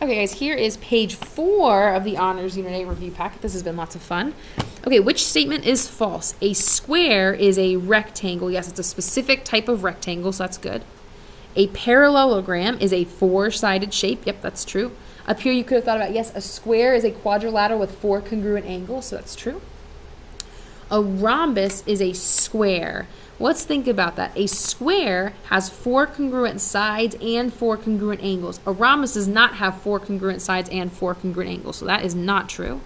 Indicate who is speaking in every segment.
Speaker 1: Okay, guys, here is page 4 of the Honors Unit A review packet. This has been lots of fun. Okay, which statement is false? A square is a rectangle. Yes, it's a specific type of rectangle, so that's good. A parallelogram is a four-sided shape. Yep, that's true. Up here you could have thought about, yes, a square is a quadrilateral with four congruent angles, so that's true. A rhombus is a square. Let's think about that. A square has four congruent sides and four congruent angles. A rhombus does not have four congruent sides and four congruent angles, so that is not true.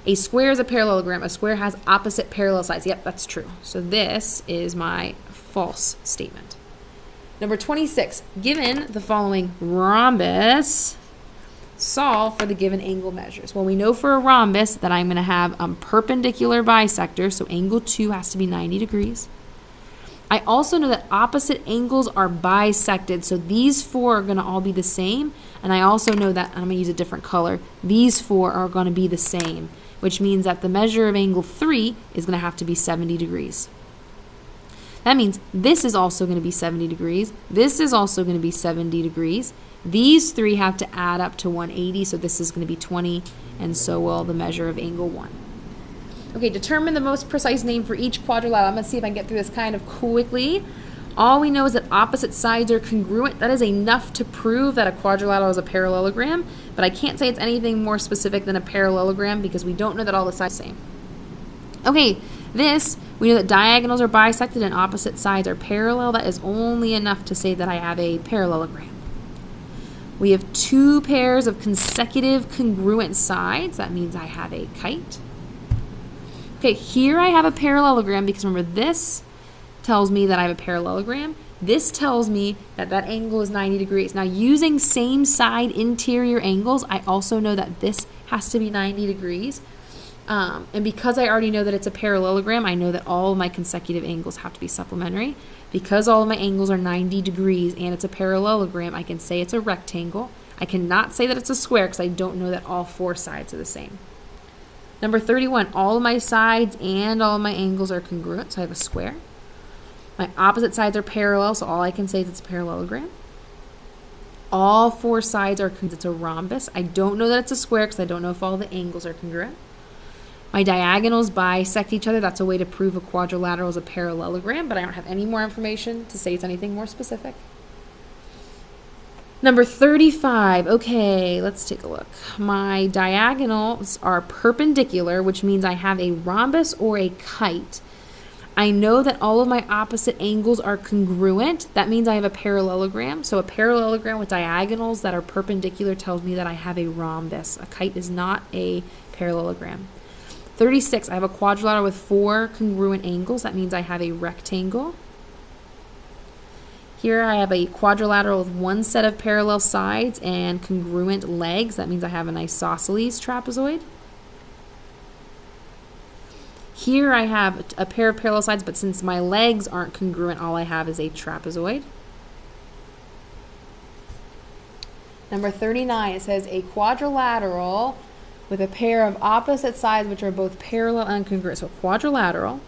Speaker 1: A square is a parallelogram. A square has opposite parallel sides. Yep, that's true. So this is my false statement. Number 26, given the following rhombus, solve for the given angle measures. Well, we know for a rhombus that I'm going to have a perpendicular bisector, so angle 2 has to be 90 degrees. I also know that opposite angles are bisected, so these four are going to all be the same. And I also know that, I'm going to use a different color, these four are going to be the same, which means that the measure of angle 3 is going to have to be 70 degrees. That means this is also going to be 70 degrees. This is also going to be 70 degrees. These three have to add up to 180, so this is going to be 20, and so will the measure of angle 1. Okay, determine the most precise name for each quadrilateral. I'm going to see if I can get through this kind of quickly. All we know is that opposite sides are congruent. That is enough to prove that a quadrilateral is a parallelogram, but I can't say it's anything more specific than a parallelogram because we don't know that all the sides are the same. Okay, we know that diagonals are bisected and opposite sides are parallel. That is only enough to say that I have a parallelogram. We have two pairs of consecutive congruent sides. That means I have a kite. Okay, here I have a parallelogram because remember this tells me that I have a parallelogram. This tells me that that angle is 90 degrees. Now using same side interior angles, I also know that this has to be 90 degrees. And because I already know that it's a parallelogram, I know that all of my consecutive angles have to be supplementary. Because all of my angles are 90 degrees and it's a parallelogram, I can say it's a rectangle. I cannot say that it's a square because I don't know that all four sides are the same. Number 31, all of my sides and all of my angles are congruent, so I have a square. My opposite sides are parallel, so all I can say is it's a parallelogram. All four sides are congruent, it's a rhombus. I don't know that it's a square because I don't know if all the angles are congruent. My diagonals bisect each other. That's a way to prove a quadrilateral is a parallelogram, but I don't have any more information to say it's anything more specific. Number 35. Okay, let's take a look. My diagonals are perpendicular, which means I have a rhombus or a kite. I know that all of my opposite angles are congruent. That means I have a parallelogram. So a parallelogram with diagonals that are perpendicular tells me that I have a rhombus. A kite is not a parallelogram. 36, I have a quadrilateral with four congruent angles. That means I have a rectangle. Here I have a quadrilateral with one set of parallel sides and congruent legs. That means I have an isosceles trapezoid. Here I have a pair of parallel sides, but since my legs aren't congruent, all I have is a trapezoid. Number 39, it says a quadrilateral with a pair of opposite sides which are both parallel and congruent. So quadrilateral,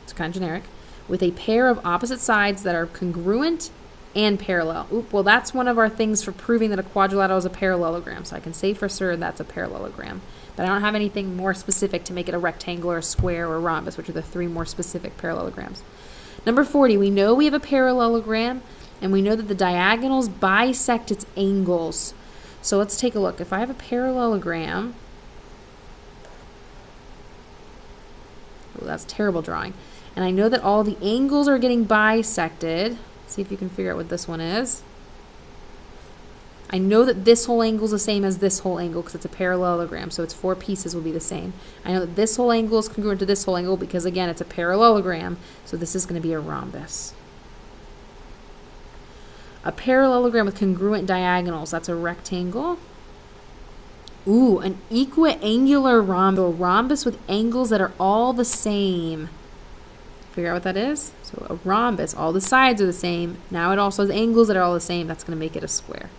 Speaker 1: it's kind of generic, with a pair of opposite sides that are congruent and parallel. Oop, well, that's one of our things for proving that a quadrilateral is a parallelogram. So I can say for sure that's a parallelogram. But I don't have anything more specific to make it a rectangle or a square or a rhombus, which are the three more specific parallelograms. Number 40, we know we have a parallelogram, and we know that the diagonals bisect its angles. So let's take a look. If I have a parallelogram, oh, that's terrible drawing. And I know that all the angles are getting bisected. See if you can figure out what this one is. I know that this whole angle is the same as this whole angle because it's a parallelogram, so its four pieces will be the same. I know that this whole angle is congruent to this whole angle because, again, it's a parallelogram, so this is going to be a rhombus. A parallelogram with congruent diagonals, that's a rectangle. Ooh, an equiangular rhombus, a rhombus with angles that are all the same. Figure out what that is? So a rhombus, all the sides are the same. Now it also has angles that are all the same. That's going to make it a square.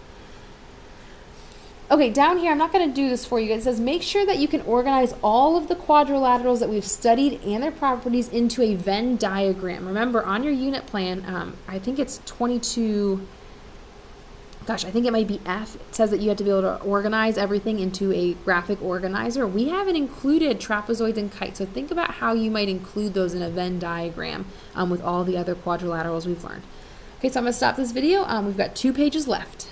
Speaker 1: Okay, down here, I'm not going to do this for you guys. It says make sure that you can organize all of the quadrilaterals that we've studied and their properties into a Venn diagram. Remember, on your unit plan, I think it's 22, gosh, I think it might be F. It says that you have to be able to organize everything into a graphic organizer. We haven't included trapezoids and kites, so think about how you might include those in a Venn diagram with all the other quadrilaterals we've learned. Okay, so I'm going to stop this video. We've got 2 pages left.